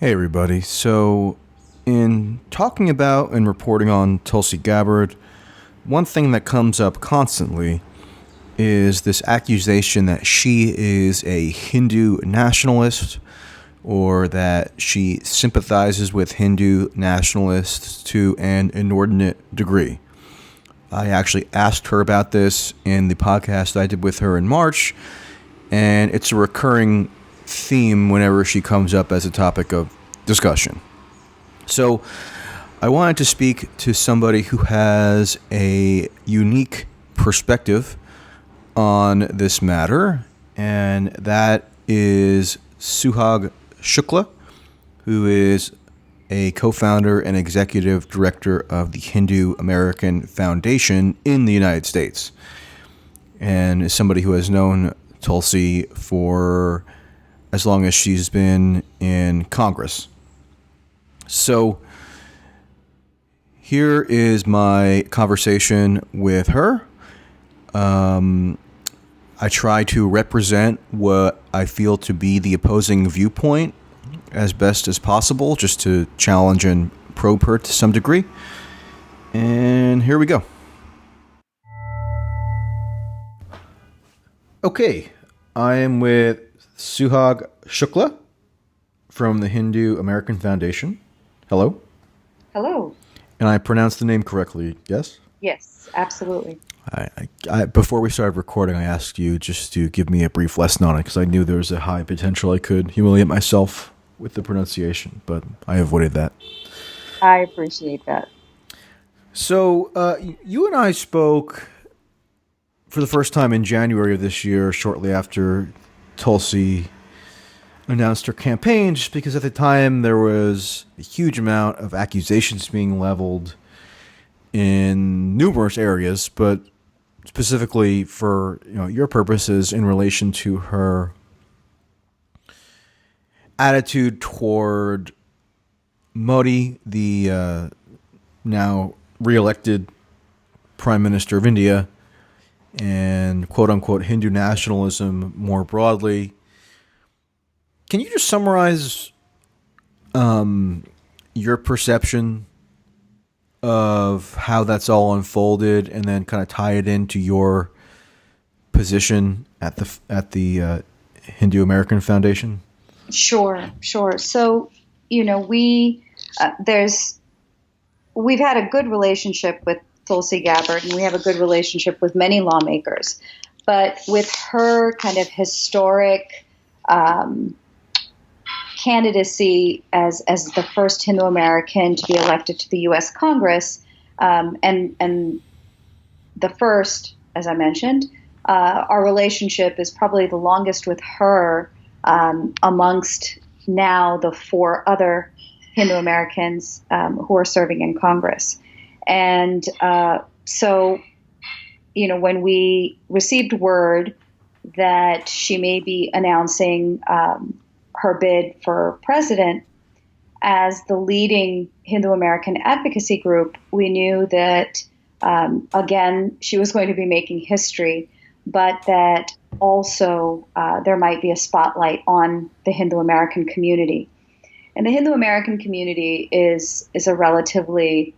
Hey, everybody. So, in talking about and reporting on Tulsi Gabbard, one thing that comes up constantly is this accusation that she is a Hindu nationalist or that she sympathizes with Hindu nationalists to an inordinate degree. I actually asked her about this in the podcast I did with her in March, and it's a recurring theme whenever she comes up as a topic of discussion. So I wanted to speak to somebody who has a unique perspective on this matter, and that is Suhag Shukla, who is a co-founder and executive director of the Hindu American Foundation in the United States, and is somebody who has known Tulsi for as long as she's been in Congress. So here is my conversation with her. I try to represent what I feel to be the opposing viewpoint as best as possible, just to challenge and probe her to some degree. And here we go. Okay, I am with Suhag Shukla from the Hindu American Foundation. Hello. Hello. And I pronounced the name correctly, yes? Yes, absolutely. Before we started recording, I asked you just to give me a brief lesson on it because I knew there was a high potential I could humiliate myself with the pronunciation, but I avoided that. I appreciate that. So you and I spoke for the first time in January of this year, shortly after Tulsi announced her campaign, just because at the time there was a huge amount of accusations being leveled in numerous areas, but specifically for your purposes in relation to her attitude toward Modi, the now re-elected Prime Minister of India, and quote-unquote Hindu nationalism more broadly. Can you just summarize your perception of how that's all unfolded, and then kind of tie it into your position at the Hindu American Foundation? Sure. So, we've had a good relationship with Tulsi Gabbard, and we have a good relationship with many lawmakers. But with her kind of historic candidacy as the first Hindu American to be elected to the U.S. Congress, and the first, as I mentioned, our relationship is probably the longest with her amongst now the four other Hindu Americans who are serving in Congress. And so, when we received word that she may be announcing her bid for president, as the leading Hindu American advocacy group, we knew that, again, she was going to be making history, but that also there might be a spotlight on the Hindu American community. And the Hindu American community is a relatively,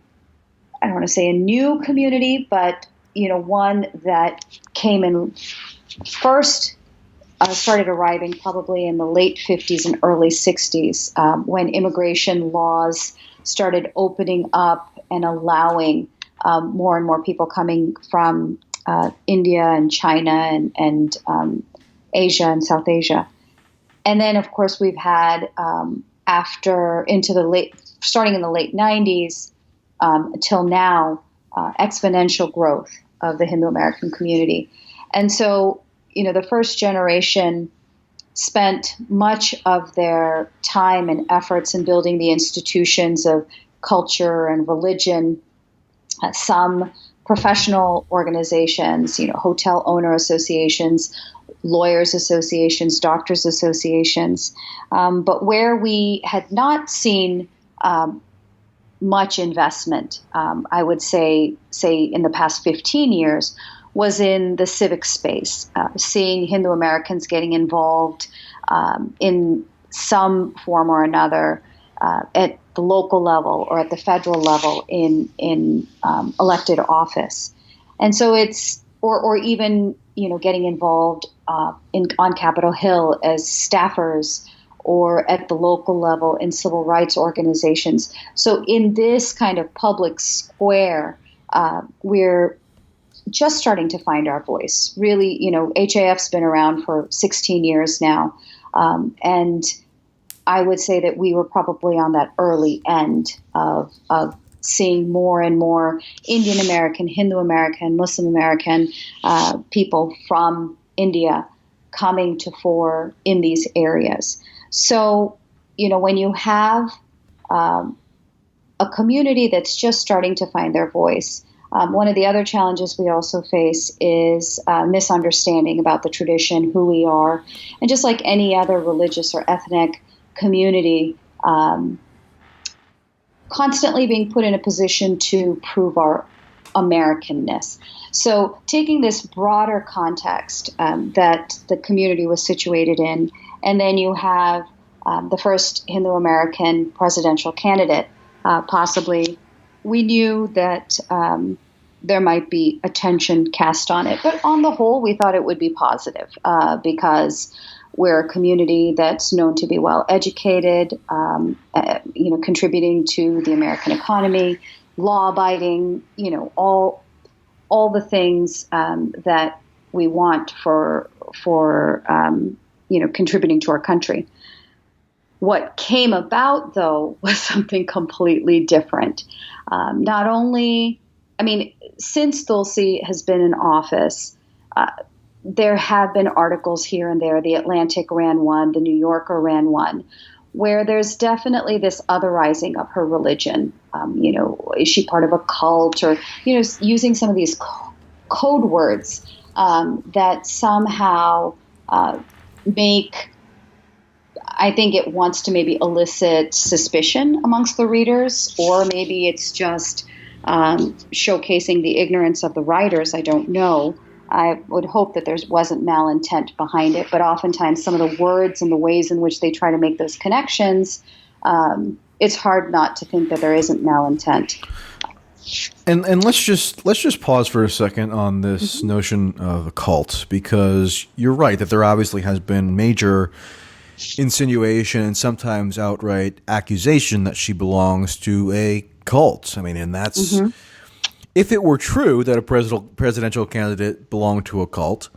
I don't want to say a new community, but one that came in first, started arriving probably in the late 50s and early 60s when immigration laws started opening up and allowing more and more people coming from India and China and Asia and South Asia. And then, of course, we've had starting in the late 90s until now, exponential growth of the Hindu American community. And so, the first generation spent much of their time and efforts in building the institutions of culture and religion, some professional organizations, hotel owner associations, lawyers associations, doctors associations. But where we had not seen much investment, I would say in the past 15 years, was in the civic space, seeing Hindu Americans getting involved in some form or another at the local level or at the federal level in elected office. And so it's, or even, getting involved on Capitol Hill as staffers or at the local level in civil rights organizations. So in this kind of public square, we're just starting to find our voice. Really, HAF's been around for 16 years now. And I would say that we were probably on that early end of seeing more and more Indian American, Hindu American, Muslim American people from India coming to fore in these areas. So, when you have a community that's just starting to find their voice, one of the other challenges we also face is misunderstanding about the tradition, who we are, and just like any other religious or ethnic community, constantly being put in a position to prove our Americanness. So taking this broader context that the community was situated in, and then you have the first Hindu American presidential candidate, possibly, we knew that there might be attention cast on it. But on the whole, we thought it would be positive because we're a community that's known to be well educated, contributing to the American economy, law-abiding, all the things that we want for contributing to our country. What came about, though, was something completely different. Not only, since Tulsi has been in office, there have been articles here and there. The Atlantic ran one, the New Yorker ran one, where there's definitely this otherizing of her religion. Is she part of a cult, or, using some of these code words that somehow make, I think it wants to maybe elicit suspicion amongst the readers, or maybe it's just showcasing the ignorance of the writers. I don't know. I would hope that there wasn't malintent behind it, but oftentimes some of the words and the ways in which they try to make those connections, it's hard not to think that there isn't malintent. And let's just pause for a second on this notion of a cult, because you're right that there obviously has been major insinuation and sometimes outright accusation that she belongs to a cult. And that's if it were true that a presidential candidate belonged to a cult,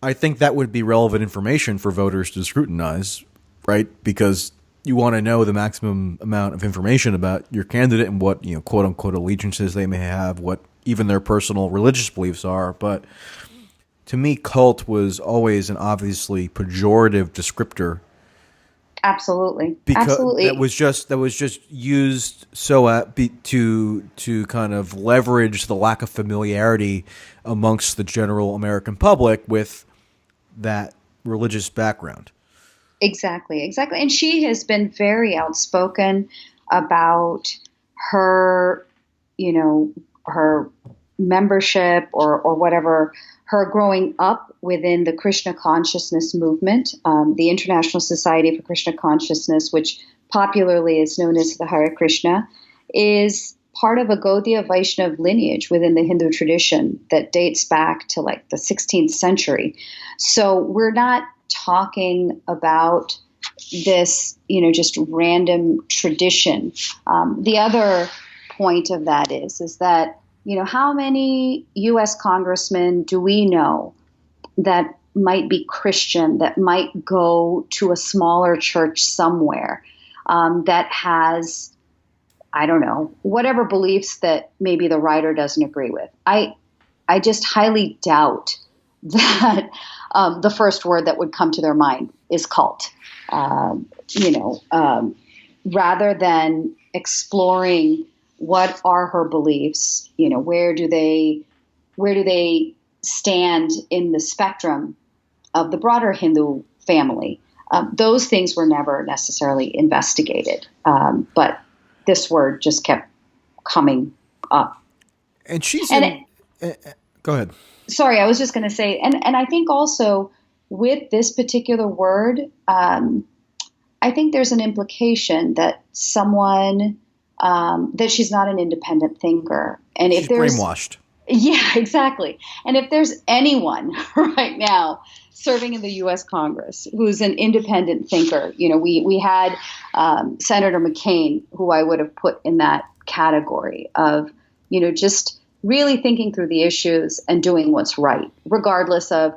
I think that would be relevant information for voters to scrutinize, right? Because you want to know the maximum amount of information about your candidate and what, quote unquote allegiances they may have, what even their personal religious beliefs are. But to me, cult was always an obviously pejorative descriptor. Absolutely. Because Absolutely. that was just used to kind of leverage the lack of familiarity amongst the general American public with that religious background. Exactly. And she has been very outspoken about her, her membership or whatever, her growing up within the Krishna consciousness movement, the International Society for Krishna Consciousness, which popularly is known as the Hare Krishna, is part of a Gaudiya Vaishnav lineage within the Hindu tradition that dates back to like the 16th century. So we're not talking about this, just random tradition. The other point of that is that, how many U.S. congressmen do we know that might be Christian, that might go to a smaller church somewhere that has, I don't know, whatever beliefs that maybe the writer doesn't agree with? I just highly doubt that the first word that would come to their mind is cult. Rather than exploring what are her beliefs, where do they stand in the spectrum of the broader Hindu family? Those things were never necessarily investigated, but this word just kept coming up. And she's go ahead. Sorry, I was just going to say, and I think also with this particular word, I think there's an implication that someone that she's not an independent thinker, and She's if there's brainwashed. yeah, exactly. And if there's anyone right now serving in the U.S. Congress who's an independent thinker, we had Senator McCain, who I would have put in that category of, just really thinking through the issues and doing what's right, regardless of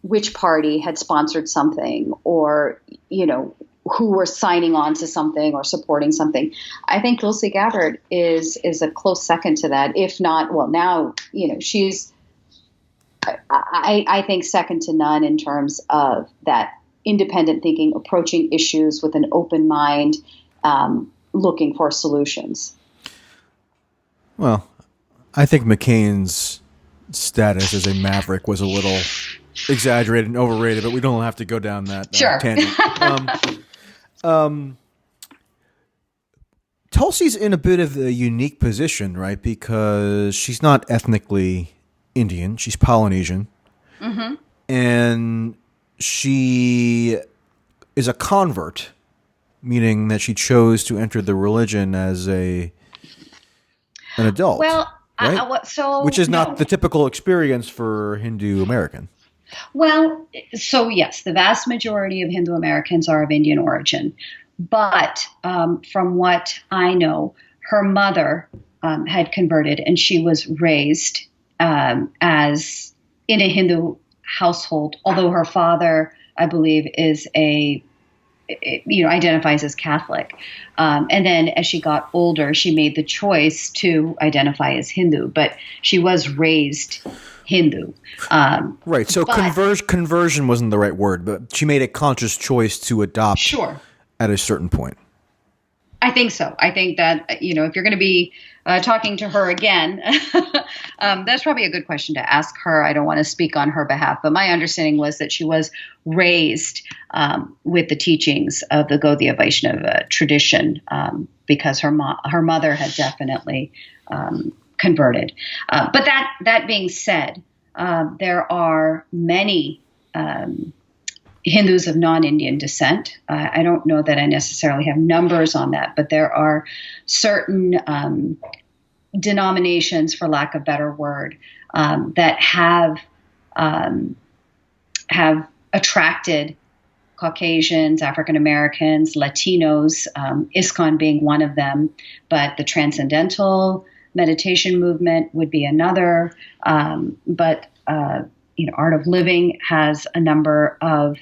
which party had sponsored something or, who were signing on to something or supporting something. I think Tulsi Gabbard is a close second to that, if not, well, now, she's, I think, second to none in terms of that independent thinking, approaching issues with an open mind, looking for solutions. Well, I think McCain's status as a maverick was a little exaggerated and overrated, but we don't have to go down that tangent. Tulsi's in a bit of a unique position, right? Because she's not ethnically Indian; she's Polynesian, and she is a convert, meaning that she chose to enter the religion as an adult. Well, right? Which is not the typical experience for Hindu American. Well, so yes, the vast majority of Hindu Americans are of Indian origin. But from what I know, her mother had converted, and she was raised as in a Hindu household, although her father, I believe, identifies as Catholic. And then as she got older, she made the choice to identify as Hindu, but she was raised Hindu. Right. So conversion wasn't the right word, but she made a conscious choice to adopt at a certain point. I think so. I think that, if you're going to be talking to her again, that's probably a good question to ask her. I don't want to speak on her behalf, but my understanding was that she was raised with the teachings of the Gaudiya Vaishnava tradition because her mother had definitely converted. But that being said, there are many Hindus of non-Indian descent. I don't know that I necessarily have numbers on that, but there are certain denominations, for lack of a better word, that have attracted Caucasians, African Americans, Latinos, ISKCON being one of them, but the Transcendental Meditation movement would be another. But Art of Living has a number of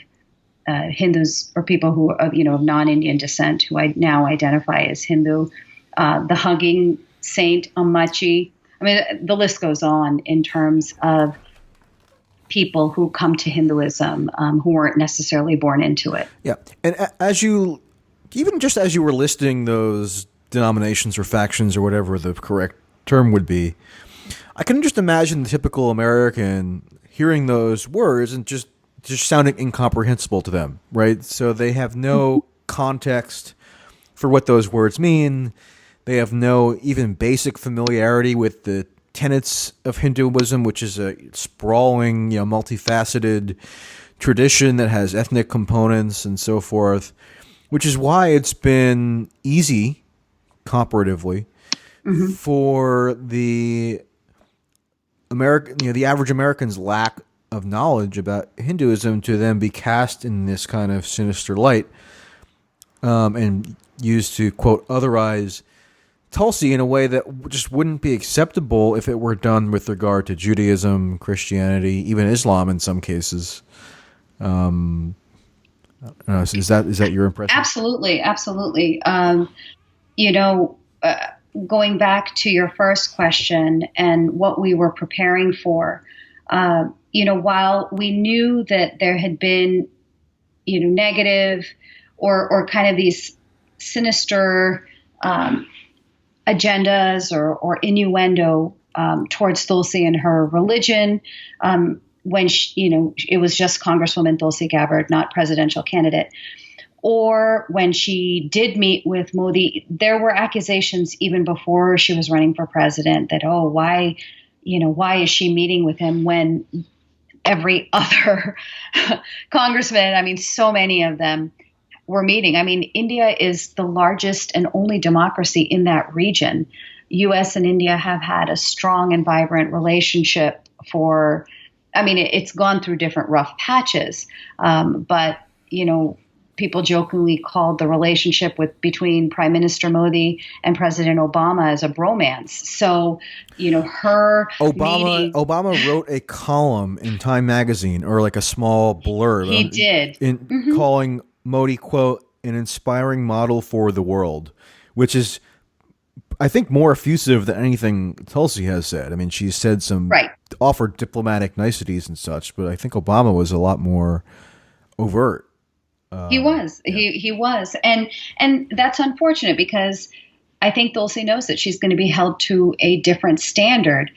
Hindus or people who are, of non-Indian descent who I now identify as Hindu. The Hugging Saint Ammachi. I mean, the list goes on in terms of people who come to Hinduism who weren't necessarily born into it. Yeah, and as you were listing those denominations or factions or whatever the correct term would be, I can just imagine the typical American hearing those words and just sounding incomprehensible to them, right? So they have no context for what those words mean. They have no even basic familiarity with the tenets of Hinduism, which is a sprawling, multifaceted tradition that has ethnic components and so forth, which is why it's been easy, comparatively, for the the average American's lack of knowledge about Hinduism to then be cast in this kind of sinister light and used to, quote, otherize Tulsi in a way that just wouldn't be acceptable if it were done with regard to Judaism, Christianity, even Islam in some cases. I don't know, is that your impression? Absolutely. Going back to your first question and what we were preparing for, while we knew that there had been, negative or kind of these sinister agendas or innuendo towards Tulsi and her religion, when it was just Congresswoman Tulsi Gabbard, not presidential candidate. Or when she did meet with Modi, there were accusations even before she was running for president that, why is she meeting with him when every other congressman, so many of them were meeting. I mean, India is the largest and only democracy in that region. U.S. and India have had a strong and vibrant relationship for, I mean, it's gone through different rough patches, but, people jokingly called the relationship between Prime Minister Modi and President Obama as a bromance. So, her Obama wrote a column in Time magazine, or like a small blurb. He did. Calling Modi, quote, an inspiring model for the world, which is, I think, more effusive than anything Tulsi has said. I mean, she's said some offered diplomatic niceties and such, but I think Obama was a lot more overt. He was. Yeah. He was. And that's unfortunate, because I think Tulsi knows that she's going to be held to a different standard.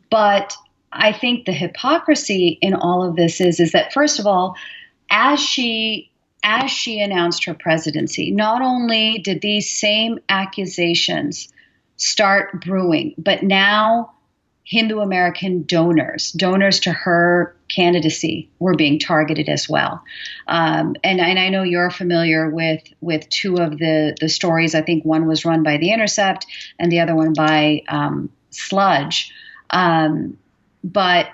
But I think the hypocrisy in all of this is that, first of all, as she announced her presidency, not only did these same accusations start brewing, but now Hindu American donors to her candidacy were being targeted as well. And I know you're familiar with two of the stories. I think one was run by The Intercept and the other one by Sludge. But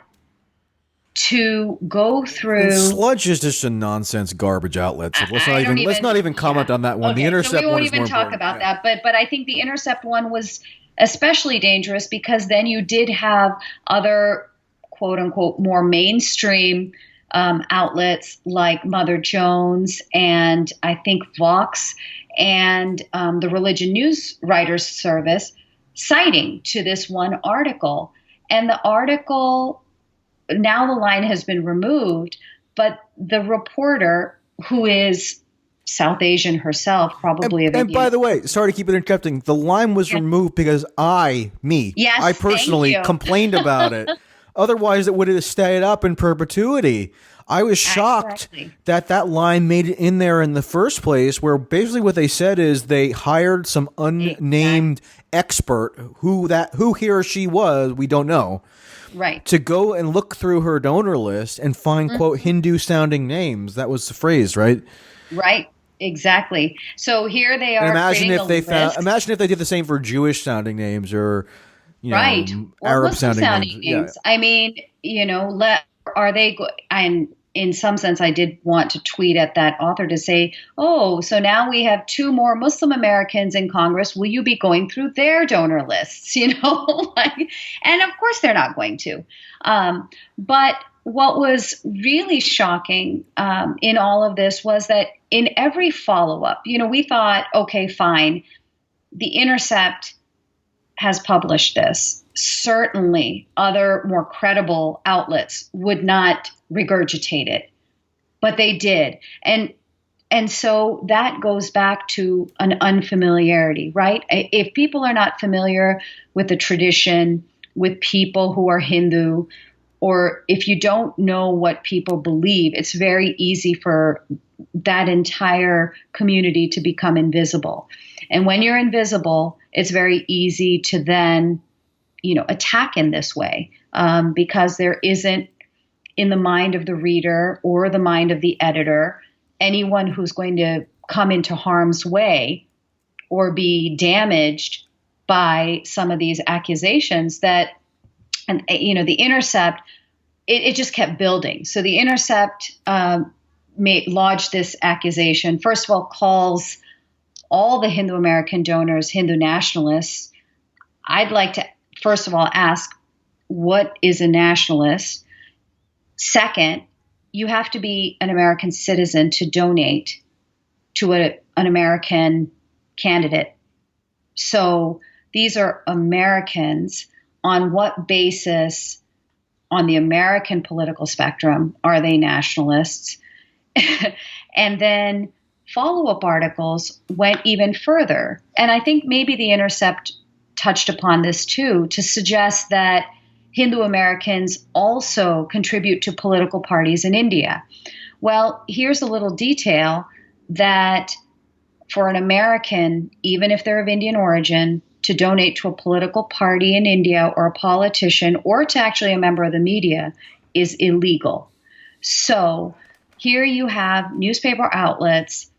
to go through, and Sludge is just a nonsense garbage outlet. So let's not even comment on that one. Okay, the Intercept so we won't one even is more talk about that. But I think the Intercept one was especially dangerous, because then you did have other, quote unquote, more mainstream outlets like Mother Jones and I think Vox and the Religion News Writers Service citing to this one article. And the article, now the line has been removed, but the reporter, who is South Asian herself, probably. And by the way, sorry to keep it interrupting, the line was removed because I personally complained about it. Otherwise, it would have stayed up in perpetuity. I was shocked that line made it in there in the first place, where basically what they said is they hired some unnamed expert, who he or she was, we don't know, to go and look through her donor list and find, quote, Hindu-sounding names. That was the phrase, right? Right. Exactly. So here they are. And imagine if they did the same for Jewish-sounding names, or Arab-sounding names. Yeah. I mean, are they? And in some sense, I did want to tweet at that author to say, "Oh, so now we have two more Muslim Americans in Congress. Will you be going through their donor lists?" And of course they're not going to. But what was really shocking in all of this was that in every follow-up, we thought, okay, fine, The Intercept has published this. Certainly other more credible outlets would not regurgitate it, but they did. And so that goes back to an unfamiliarity, right? If people are not familiar with the tradition, with people who are Hindu, or if you don't know what people believe, it's very easy for that entire community to become invisible. And when you're invisible, it's very easy to then, attack in this way, because there isn't, in the mind of the reader or the mind of the editor, anyone who's going to come into harm's way or be damaged by some of these accusations that, and The Intercept, it just kept building. So The Intercept lodged this accusation. First of all, calls all the Hindu American donors Hindu nationalists. I'd like to, first of all, ask, what is a nationalist? Second, you have to be an American citizen to donate to an American candidate. So these are Americans. On what basis on the American political spectrum are they nationalists? And then follow-up articles went even further. And I think maybe The Intercept touched upon this too, to suggest that Hindu Americans also contribute to political parties in India. Well, here's a little detail that for an American, even if they're of Indian origin, to donate to a political party in India or a politician or to actually a member of the media is illegal. So here you have newspaper outlets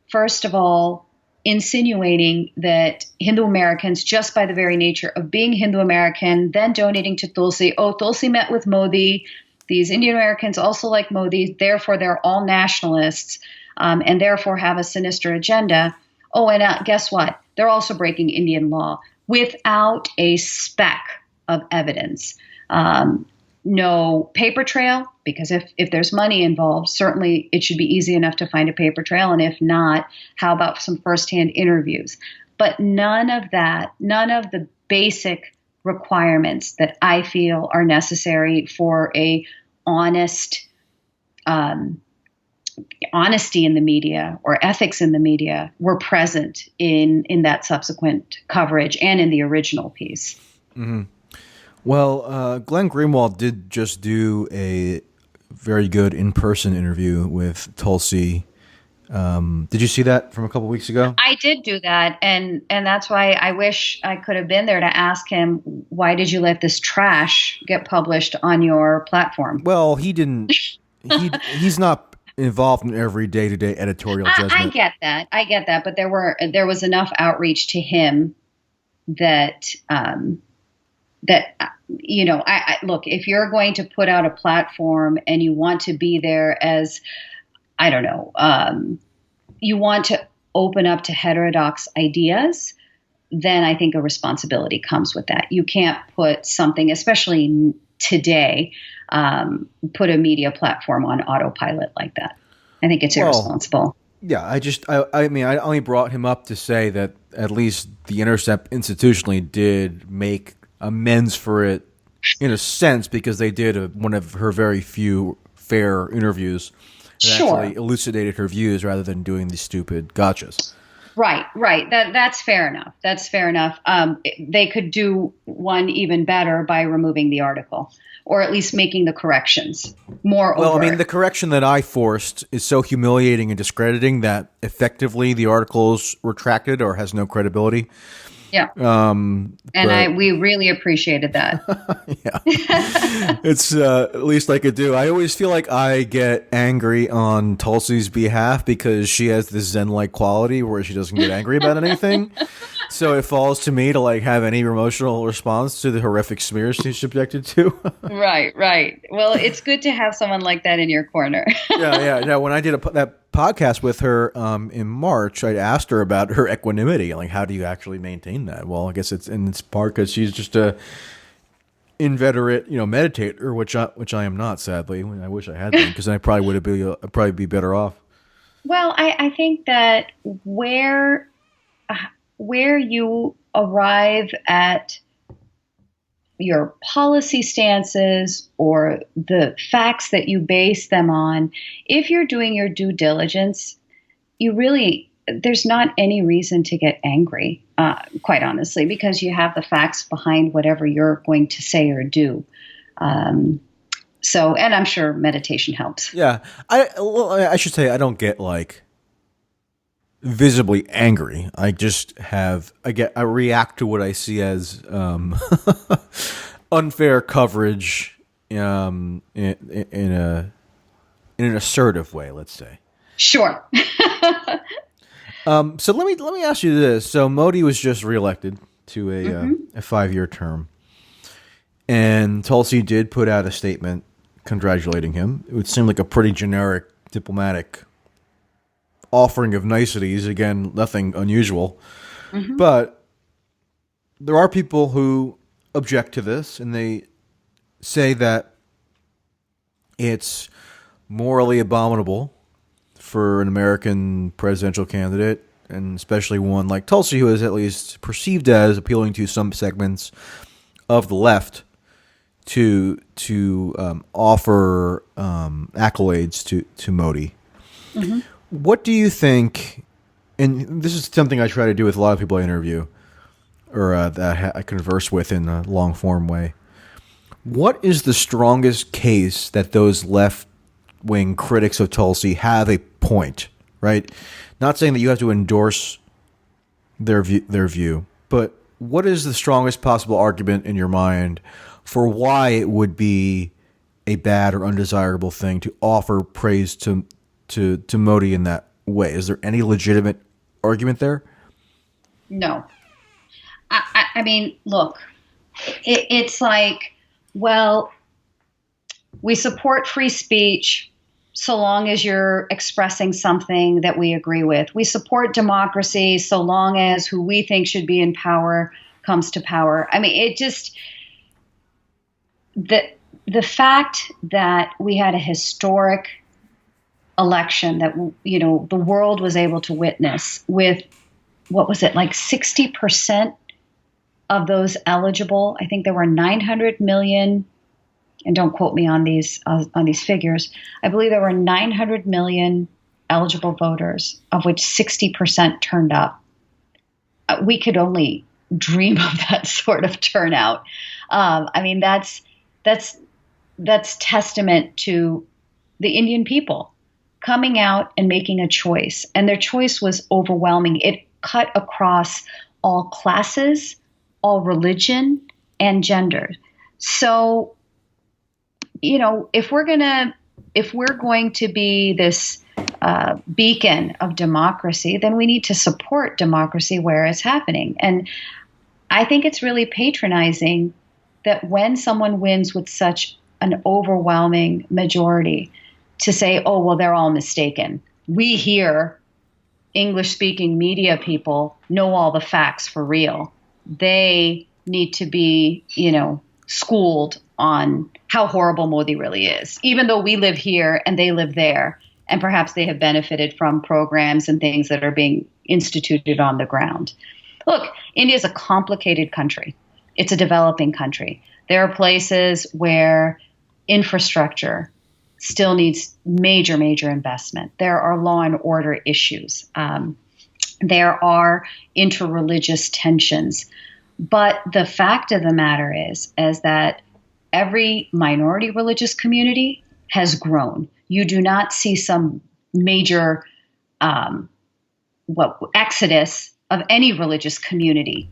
first of all, insinuating that Hindu Americans, just by the very nature of being Hindu American, then donating to Tulsi, Tulsi met with Modi. These Indian Americans also like Modi, therefore they're all nationalists, and therefore have a sinister agenda. And guess what? They're also breaking Indian law without a speck of evidence. No paper trail, because if there's money involved, certainly it should be easy enough to find a paper trail. And if not, how about some firsthand interviews? But none of that, none of the basic requirements that I feel are necessary for a honesty in the media or ethics in the media were present in that subsequent coverage and in the original piece. Mm-hmm. Well, Glenn Greenwald did just do a very good in-person interview with Tulsi. Did you see that from a couple weeks ago? I did do that, and that's why I wish I could have been there to ask him, why did you let this trash get published on your platform? Well, he didn't. He's not involved in every day-to-day editorial judgment. I get that, but there was enough outreach to him that I look, if you're going to put out a platform and you want to be there as, I don't know, you want to open up to heterodox ideas, then I think a responsibility comes with that. You can't put something, especially today, put a media platform on autopilot like that. I think it's irresponsible. Yeah, I mean, I only brought him up to say that at least The Intercept institutionally did make amends for it in a sense, because they did one of her very few fair interviews that actually elucidated her views rather than doing these stupid gotchas. Right. That's fair enough. They could do one even better by removing the article, or at least making the corrections more overt. Well, I mean, the correction that I forced is so humiliating and discrediting that effectively the article's retracted or has no credibility. Yeah. We really appreciated that. Yeah. It's at least I could do. I always feel like I get angry on Tulsi's behalf because she has this Zen-like quality where she doesn't get angry about anything. So it falls to me to have any emotional response to the horrific smears she's subjected to. Right. Well, it's good to have someone like that in your corner. Yeah. Now, when I did that podcast with her in March, I asked her about her equanimity. How do you actually maintain that? Well, I guess it's part because she's just a inveterate, meditator, which I am not, sadly. I wish I had been, because I probably I'd probably be better off. Well, I think that where you arrive at your policy stances or the facts that you base them on, if you're doing your due diligence, there's not any reason to get angry, quite honestly, because you have the facts behind whatever you're going to say or do. And I'm sure meditation helps. Yeah. I should say I don't get visibly angry. I react to what I see as unfair coverage in an assertive way, let's say. Sure. So let me ask you this. So Modi was just reelected to a 5-year term, and Tulsi did put out a statement congratulating him. It would seem like a pretty generic diplomatic offering of niceties. Again, nothing unusual. Mm-hmm. But there are people who object to this, and they say that it's morally abominable for an American presidential candidate, and especially one like Tulsi, who is at least perceived as appealing to some segments of the left, to offer accolades to Modi. Mm-hmm. What do you think, and this is something I try to do with a lot of people I interview or that I converse with in a long-form way, what is the strongest case that those left-wing critics of Tulsi have a point, right? Not saying that you have to endorse their view, but what is the strongest possible argument in your mind for why it would be a bad or undesirable thing to offer praise to Modi in that way? Is there any legitimate argument there? No. I mean, look, it's like, well, we support free speech so long as you're expressing something that we agree with. We support democracy so long as who we think should be in power comes to power. I mean, it just, the fact that we had a historic election that, you know, the world was able to witness with, what was it, like 60% of those eligible. I think there were 900 million, and don't quote me on these figures. I believe there were 900 million eligible voters, of which 60% turned up. We could only dream of that sort of turnout. I mean, that's testament to the Indian people coming out and making a choice, and their choice was overwhelming. It cut across all classes, all religion, and gender. So, you know, if we're going to be this beacon of democracy, then we need to support democracy where it's happening. And I think it's really patronizing that when someone wins with such an overwhelming majority, to say, oh, well, they're all mistaken. We here, English-speaking media people, know all the facts for real. They need to be, you know, schooled on how horrible Modi really is, even though we live here and they live there, and perhaps they have benefited from programs and things that are being instituted on the ground. Look, India is a complicated country. It's a developing country. There are places where infrastructure still needs major, major investment. There are law and order issues. There are interreligious tensions. But the fact of the matter is that every minority religious community has grown. You do not see some major exodus of any religious community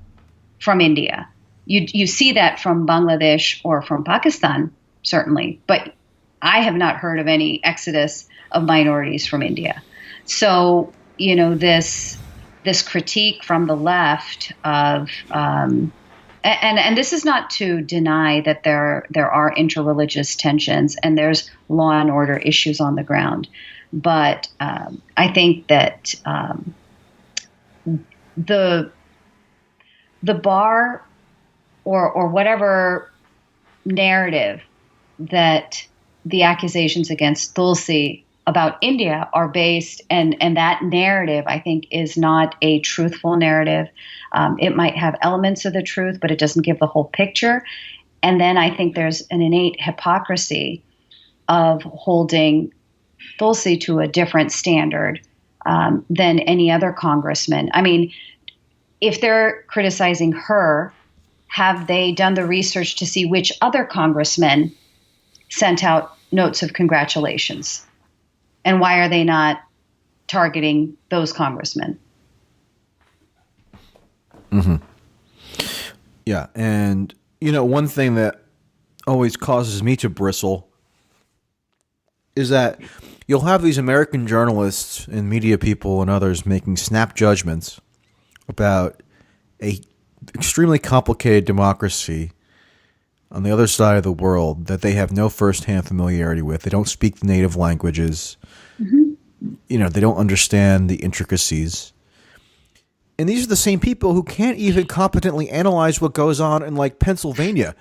from India. You see that from Bangladesh or from Pakistan, certainly, but I have not heard of any exodus of minorities from India. So, you know, this critique from the left of, and this is not to deny that there are interreligious tensions and there's law and order issues on the ground, but I think that the bar or whatever narrative that the accusations against Tulsi about India are based, and that narrative, I think, is not a truthful narrative. It might have elements of the truth, but it doesn't give the whole picture. And then I think there's an innate hypocrisy of holding Tulsi to a different standard than any other congressman. I mean, if they're criticizing her, have they done the research to see which other congressmen sent out notes of congratulations? And why are they not targeting those congressmen? Mm-hmm. Yeah. And, you know, one thing that always causes me to bristle is that you'll have these American journalists and media people and others making snap judgments about a extremely complicated democracy on the other side of the world that they have no firsthand familiarity with. They don't speak the native languages. Mm-hmm. You know, they don't understand the intricacies. And these are the same people who can't even competently analyze what goes on in, like, Pennsylvania.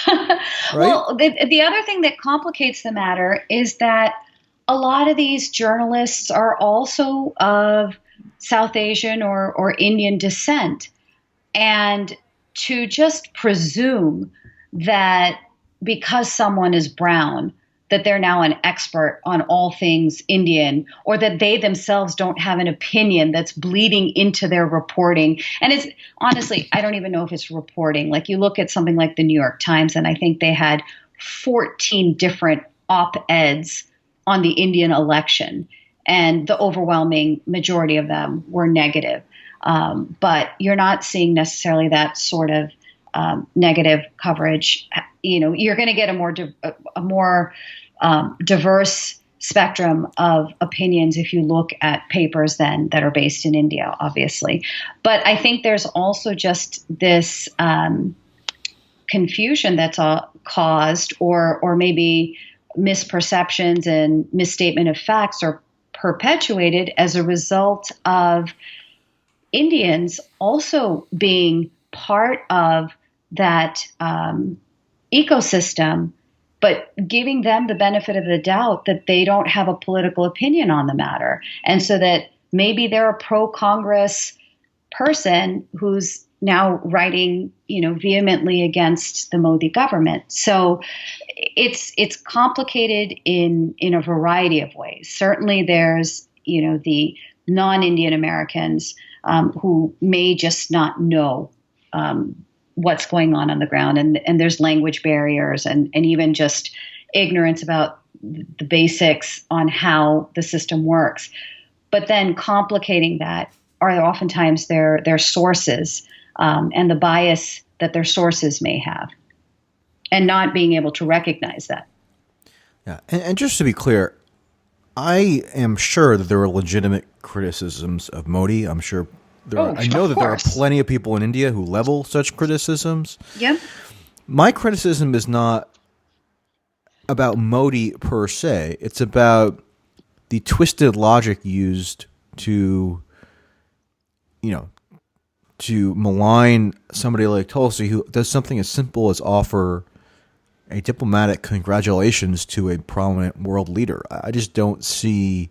Right? Well, the other thing that complicates the matter is that a lot of these journalists are also of South Asian or Indian descent. And to just presume that because someone is brown, that they're now an expert on all things Indian, or that they themselves don't have an opinion that's bleeding into their reporting. And it's honestly, I don't even know if it's reporting. Like, you look at something like the New York Times, and I think they had 14 different op-eds on the Indian election, and the overwhelming majority of them were negative. But you're not seeing necessarily that sort of negative coverage. You know, you're going to get a more diverse spectrum of opinions if you look at papers then that are based in India, obviously. But I think there's also just this confusion that's caused, or maybe misperceptions and misstatement of facts are perpetuated as a result of Indians also being part of that ecosystem, but giving them the benefit of the doubt that they don't have a political opinion on the matter. And so that maybe they're a pro-Congress person who's now writing, vehemently against the Modi government. So it's complicated in a variety of ways. Certainly there's, the non-Indian Americans who may just not know what's going on the ground. And there's language barriers and even just ignorance about the basics on how the system works. But then complicating that are oftentimes their sources and the bias that their sources may have, and not being able to recognize that. Yeah, and just to be clear, I am sure that there are legitimate criticisms of Modi. I'm sure there are. I know that there are plenty of people in India who level such criticisms. Yeah. My criticism is not about Modi per se. It's about the twisted logic used to, to malign somebody like Tulsi, who does something as simple as offer a diplomatic congratulations to a prominent world leader. I just don't see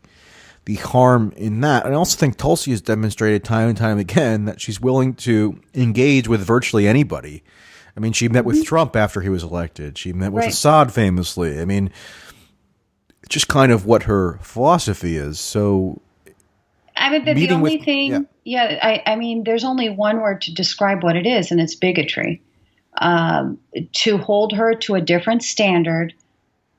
the harm in that. And I also think Tulsi has demonstrated time and time again that she's willing to engage with virtually anybody. I mean, she met with Trump after he was elected. She met with Assad famously. I mean, it's just kind of what her philosophy is. So, I mean, the only thing, I mean, there's only one word to describe what it is, and it's bigotry. To hold her to a different standard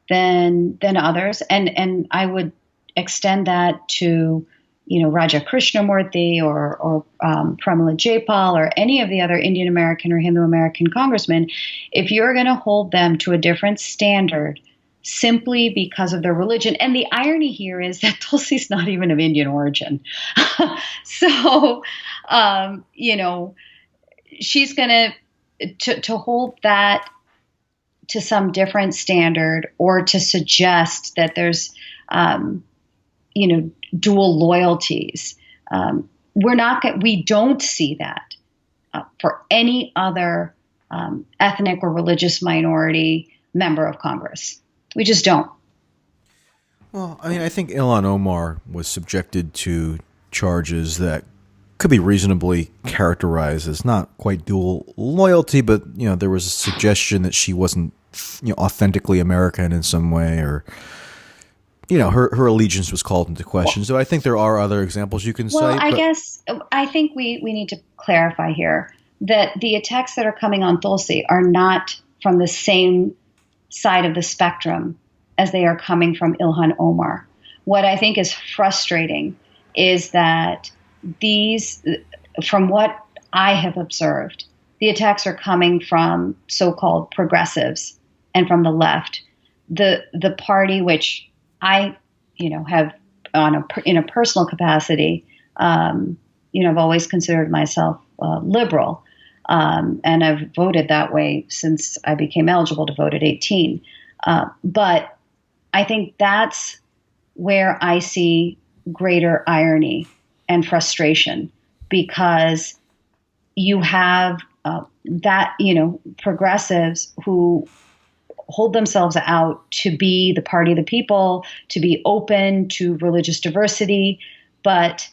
than others, and I would extend that to, Raja Krishnamurthy or Pramila Jayapal or any of the other Indian American or Hindu American congressmen. If you're going to hold them to a different standard simply because of their religion. And the irony here is that Tulsi's not even of Indian origin. So, she's going to hold that to some different standard, or to suggest that there's, dual loyalties. We don't see that for any other ethnic or religious minority member of Congress. We just don't. Well, I mean, I think Ilhan Omar was subjected to charges that could be reasonably characterized as not quite dual loyalty, but, there was a suggestion that she wasn't, authentically American in some way, or, her allegiance was called into question. So I think there are other examples you can cite. Well, I think we need to clarify here that the attacks that are coming on Tulsi are not from the same side of the spectrum as they are coming from Ilhan Omar. What I think is frustrating is that from what I have observed, the attacks are coming from so-called progressives and from the left. The party which I, have in a personal capacity, I've always considered myself liberal. And I've voted that way since I became eligible to vote at 18. But I think that's where I see greater irony and frustration, because you have progressives who hold themselves out to be the party of the people, to be open to religious diversity, but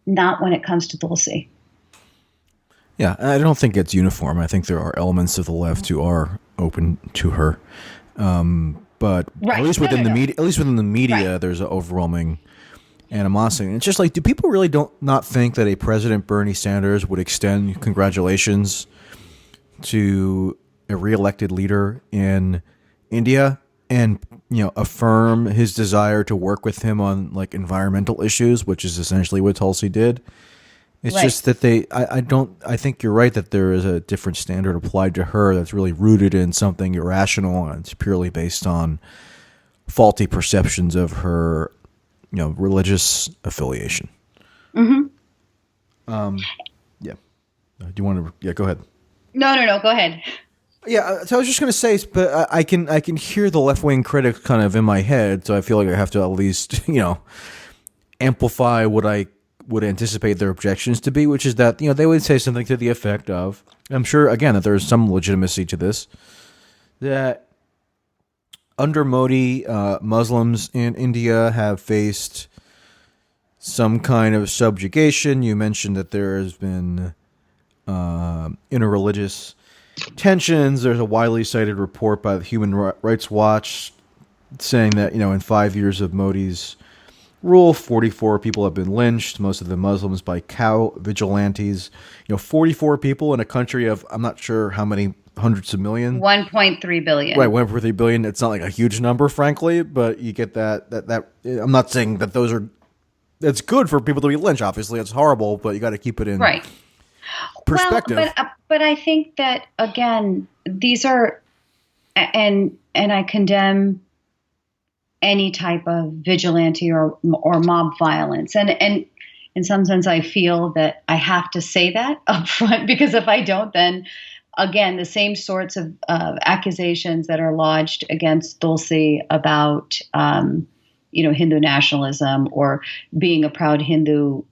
not when it comes to Tulsi. Yeah, I don't think it's uniform. I think there are elements of the left who are open to her, but at least within the media, there's an overwhelming animosity. And it's just like, do people really not think that a President Bernie Sanders would extend congratulations to a re-elected leader in India and affirm his desire to work with him on like environmental issues, which is essentially what Tulsi did? It's just that I think you're right that there is a different standard applied to her that's really rooted in something irrational, and it's purely based on faulty perceptions of her, religious affiliation. Mm-hmm. Yeah. Do you want to? Yeah, go ahead. No. Go ahead. Yeah, so I was just going to say, but I can hear the left wing critics kind of in my head, so I feel like I have to at least amplify what I would anticipate their objections to be, which is that they would say something to the effect of, I'm sure again that there is some legitimacy to this, that under Modi, Muslims in India have faced some kind of subjugation. You mentioned that there has been interreligious tensions. There's a widely cited report by the Human Rights Watch saying that, in 5 years of Modi's rule, 44 people have been lynched, most of them Muslims, by cow vigilantes. 44 people in a country of, I'm not sure how many hundreds of million. 1.3 billion. Right, 1.3 billion. It's not like a huge number, frankly, but you get that I'm not saying that that's good for people to be lynched. Obviously, it's horrible, but you got to keep it in perspective. Well, but I think that, again, these are, and I condemn any type of vigilante or mob violence. And in some sense, I feel that I have to say that up front, because if I don't, then again, the same sorts of accusations that are lodged against Tulsi about, Hindu nationalism or being a proud Hindu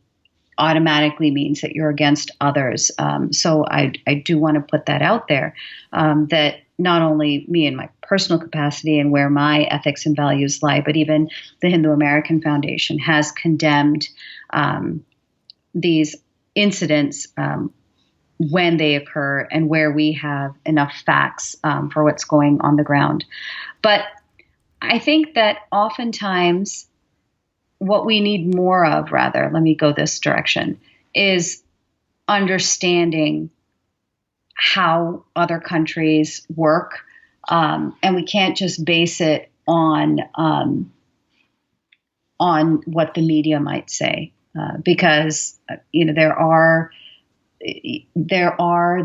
automatically means that you're against others. So I do want to put that out there, that not only me in my personal capacity and where my ethics and values lie, but even the Hindu American Foundation has condemned these incidents when they occur and where we have enough facts for what's going on the ground. But I think that oftentimes what we need more of, rather, let me go this direction, is understanding how other countries work. And we can't just base it on what the media might say, because there are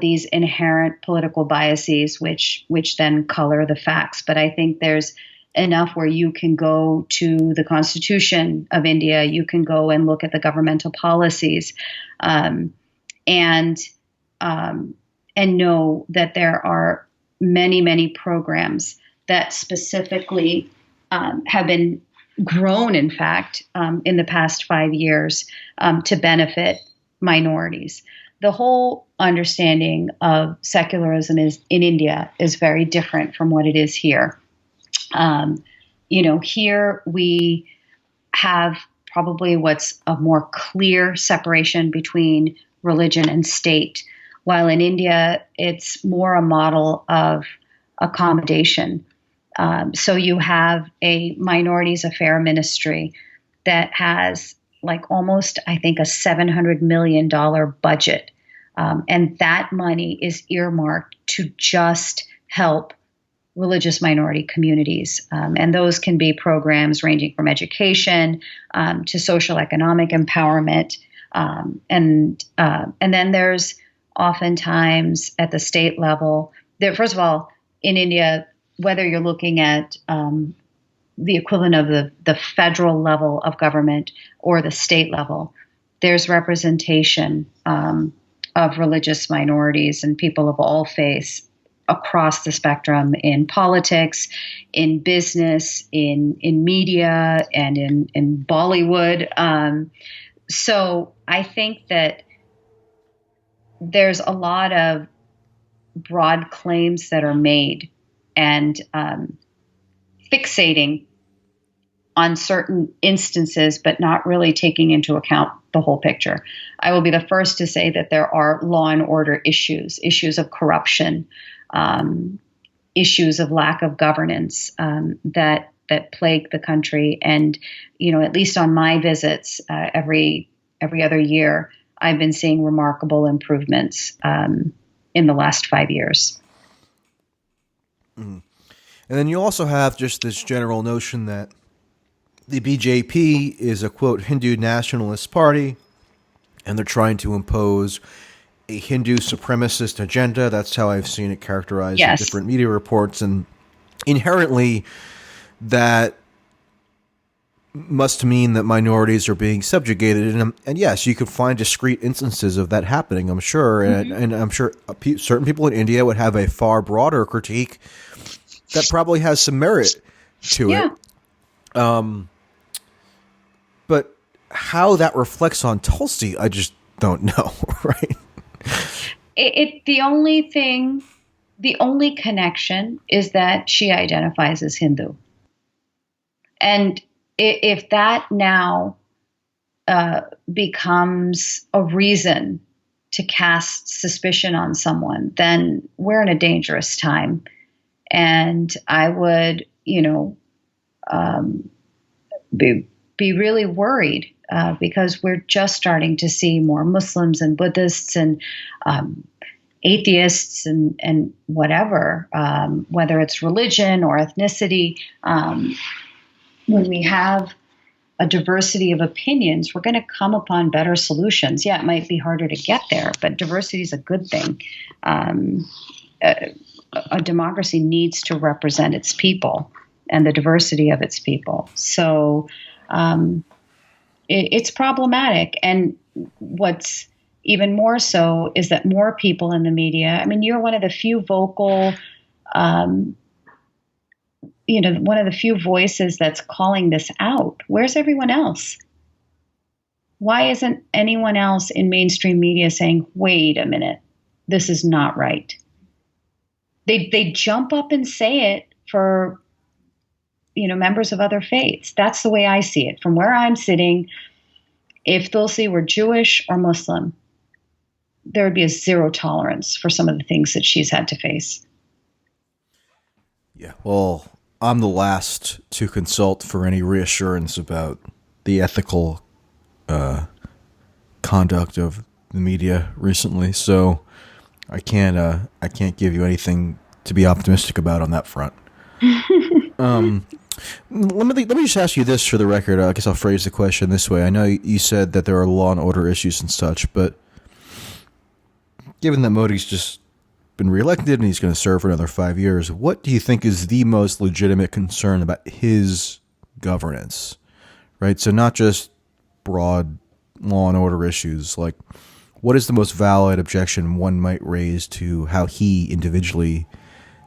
these inherent political biases which then color the facts. But I think there's enough where you can go to the Constitution of India, you can go and look at the governmental policies, and know that there are many, many programs that specifically have been grown, in fact, in the past 5 years to benefit minorities. The whole understanding of secularism in India is very different from what it is here. Here we have probably what's a more clear separation between religion and state, while in India it's more a model of accommodation. So you have a minorities affair ministry that has almost, I think, a $700 million budget. And that money is earmarked to just help religious minority communities. And those can be programs ranging from education to social economic empowerment. And then there's oftentimes at the state level, first of all, in India, whether you're looking at the equivalent of the federal level of government or the state level, there's representation of religious minorities and people of all faiths across the spectrum in politics, in business, in media, and in Bollywood. So I think that there's a lot of broad claims that are made, and fixating on certain instances, but not really taking into account the whole picture. I will be the first to say that there are law and order issues of corruption, issues of lack of governance that plague the country. And, at least on my visits every other year, I've been seeing remarkable improvements in the last 5 years. Mm. And then you also have just this general notion that the BJP is a, quote, Hindu nationalist party, and they're trying to impose a Hindu supremacist agenda. That's how I've seen it characterized in different media reports. And inherently, that must mean that minorities are being subjugated. And yes, you could find discrete instances of that happening, I'm sure. And I'm sure certain people in India would have a far broader critique that probably has some merit to it. But how that reflects on Tulsi, I just don't know, right? The only connection is that she identifies as Hindu. And if that now becomes a reason to cast suspicion on someone, then we're in a dangerous time. And I would, be really worried because we're just starting to see more Muslims and Buddhists and atheists and whatever, whether it's religion or ethnicity. When we have a diversity of opinions, we're going to come upon better solutions. Yeah, it might be harder to get there, but diversity is a good thing. A democracy needs to represent its people and the diversity of its people. So it's problematic. And what's even more so is that more people in the media, I mean, you're one of the few vocal, one of the few voices that's calling this out. Where's everyone else? Why isn't anyone else in mainstream media saying, wait a minute, this is not right? They jump up and say it for, members of other faiths. That's the way I see it. From where I'm sitting, if Tulsi were Jewish or Muslim, there would be a zero tolerance for some of the things that she's had to face. Yeah, well, I'm the last to consult for any reassurance about the ethical conduct of the media recently, so I can't give you anything to be optimistic about on that front. Let me just ask you this for the record. I guess I'll phrase the question this way. I know you said that there are law and order issues and such, but given that Modi's just been reelected and he's going to serve for another 5 years, what do you think is the most legitimate concern about his governance? Right? So not just broad law and order issues, like what is the most valid objection one might raise to how he individually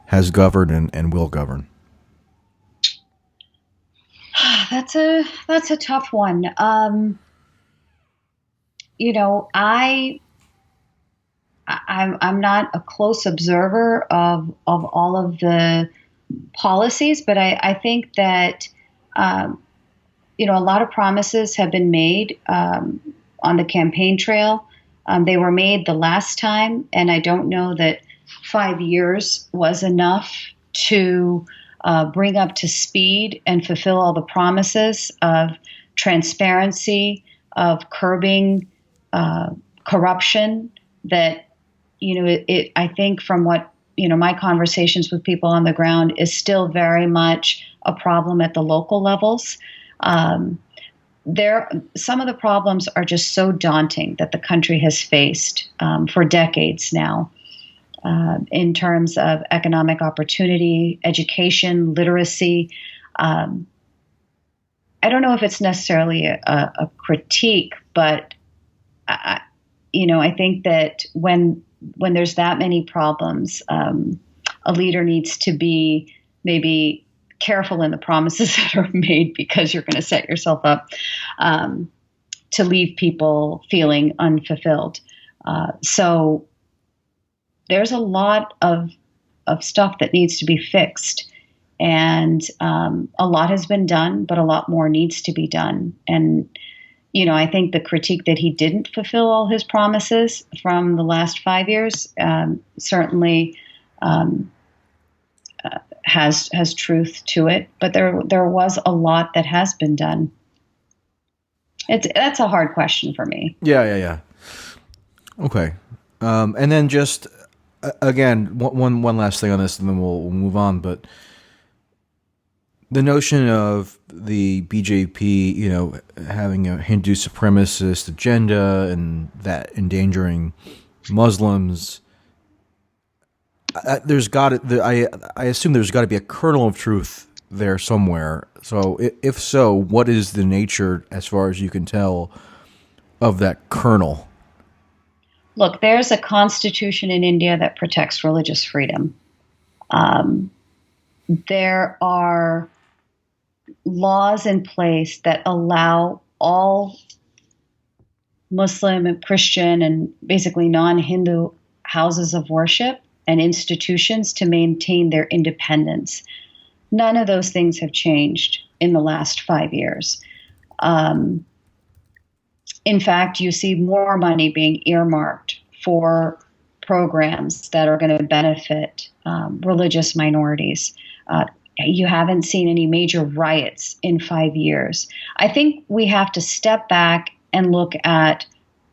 has governed and will govern? That's a tough one. I'm not a close observer of all of the policies, but I think that a lot of promises have been made on the campaign trail. They were made the last time, and I don't know that 5 years was enough to bring up to speed and fulfill all the promises of transparency, of curbing corruption. That I think from what my conversations with people on the ground is still very much a problem at the local levels. Some of the problems are just so daunting that the country has faced for decades now, in terms of economic opportunity, education, literacy. I don't know if it's necessarily a critique, but I think that when there's that many problems, a leader needs to be maybe careful in the promises that are made, because you're going to set yourself up to leave people feeling unfulfilled. So there's a lot of stuff that needs to be fixed, and a lot has been done, but a lot more needs to be done. And I think the critique that he didn't fulfill all his promises from the last 5 years certainly has truth to it. But there was a lot that has been done. That's a hard question for me. Yeah. Okay, and then just again one last thing on this, and then we'll move on. But the notion of the BJP, having a Hindu supremacist agenda and that endangering Muslims, I assume there's got to be a kernel of truth there somewhere. So if so, what is the nature, as far as you can tell, of that kernel? Look, there's a constitution in India that protects religious freedom. There are laws in place that allow all Muslim and Christian and basically non-Hindu houses of worship and institutions to maintain their independence. None of those things have changed in the last 5 years. In fact, you see more money being earmarked for programs that are going to benefit religious minorities. You haven't seen any major riots in 5 years. I think we have to step back and look at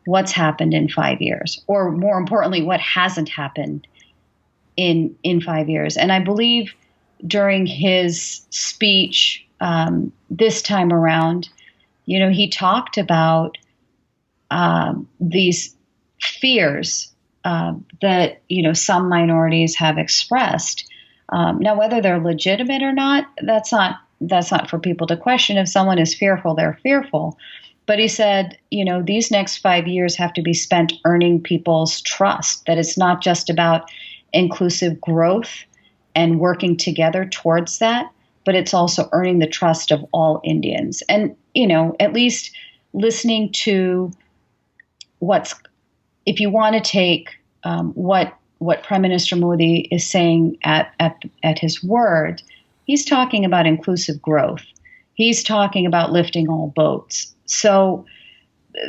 what's happened in 5 years, or more importantly, what hasn't happened in 5 years. And I believe during his speech this time around, he talked about these fears that some minorities have expressed. Now, whether they're legitimate or not, that's not for people to question. If someone is fearful, they're fearful. But he said, these next 5 years have to be spent earning people's trust, that it's not just about inclusive growth and working together towards that, but it's also earning the trust of all Indians. And, at least listening to if you want to take what Prime Minister Modi is saying at his word, he's talking about inclusive growth. He's talking about lifting all boats. So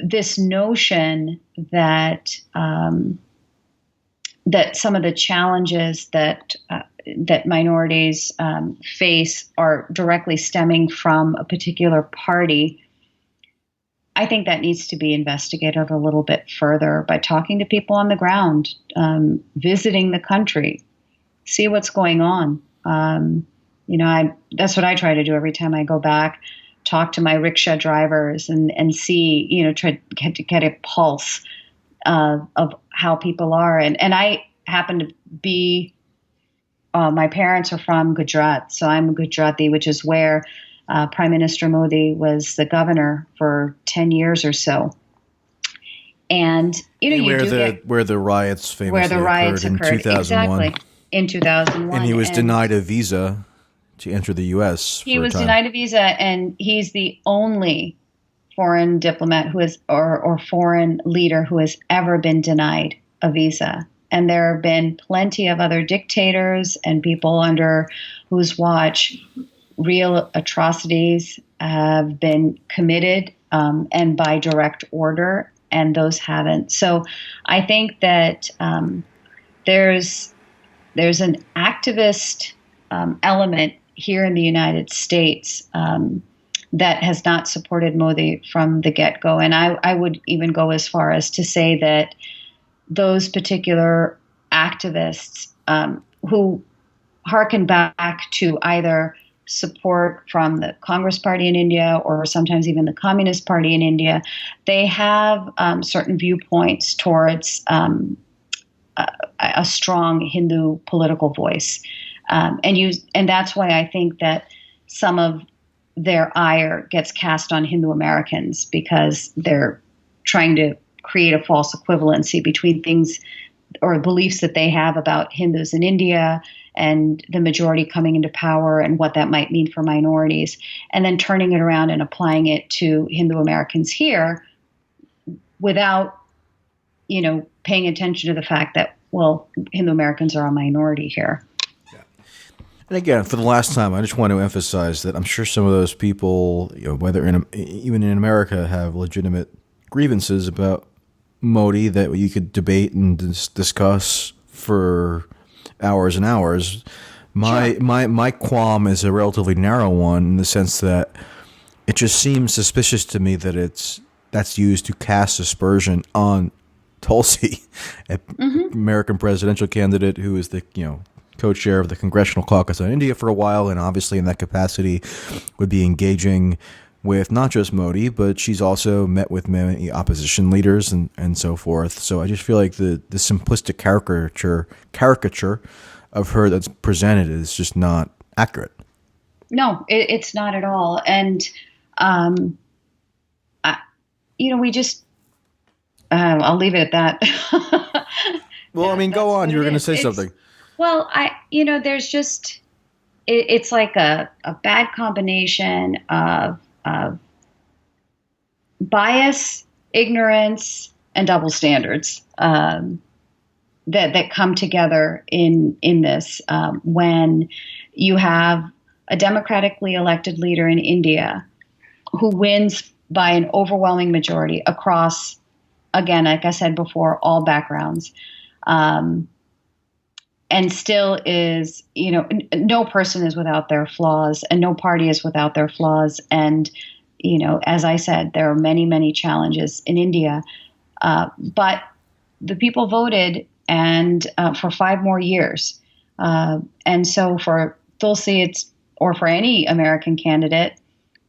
this notion that that some of the challenges that minorities face are directly stemming from a particular party, I think that needs to be investigated a little bit further by talking to people on the ground, visiting the country, see what's going on. That's what I try to do every time I go back, talk to my rickshaw drivers and see, try to get a pulse of how people are. And I happen to be, my parents are from Gujarat, so I'm a Gujarati, which is where Prime Minister Modi was the governor for 10 years or so. And, where the riots famously occurred in 2001. Exactly, in 2001. And he was denied a visa to enter the U.S. He was denied a visa, and he's the only foreign diplomat or foreign leader who has ever been denied a visa. And there have been plenty of other dictators and people under whose watch real atrocities have been committed, and by direct order, and those haven't. So I think that there's an activist element here in the United States that has not supported Modi from the get-go. And I would even go as far as to say that those particular activists who hearken back to either support from the Congress Party in India or sometimes even the Communist Party in India, they have certain viewpoints towards a strong Hindu political voice. And that's why I think that some of their ire gets cast on Hindu Americans, because they're trying to create a false equivalency between things or beliefs that they have about Hindus in India and the majority coming into power and what that might mean for minorities, and then turning it around and applying it to Hindu Americans here without, paying attention to the fact that, well, Hindu Americans are a minority here. And again, for the last time, I just want to emphasize that I'm sure some of those people, whether even in America, have legitimate grievances about Modi that you could debate and discuss for hours and hours. My qualm is a relatively narrow one, in the sense that it just seems suspicious to me that that's used to cast aspersion on Tulsi, an American presidential candidate who is the co-chair of the Congressional Caucus on India for a while, and obviously in that capacity would be engaging with not just Modi, but she's also met with many opposition leaders and so forth. So I just feel like the simplistic caricature of her that's presented is just not accurate. No, it's not at all. And, I, we just, I'll leave it at that. Well, I mean, go That's on. what You were it going to is. say something. Well, there's just, it's like a bad combination of bias, ignorance, and double standards that come together in this when you have a democratically elected leader in India who wins by an overwhelming majority across, again, like I said before, all backgrounds. And still is, no person is without their flaws and no party is without their flaws. And, as I said, there are many, many challenges in India. But the people voted and for 5 more years. And so for Tulsi, or for any American candidate,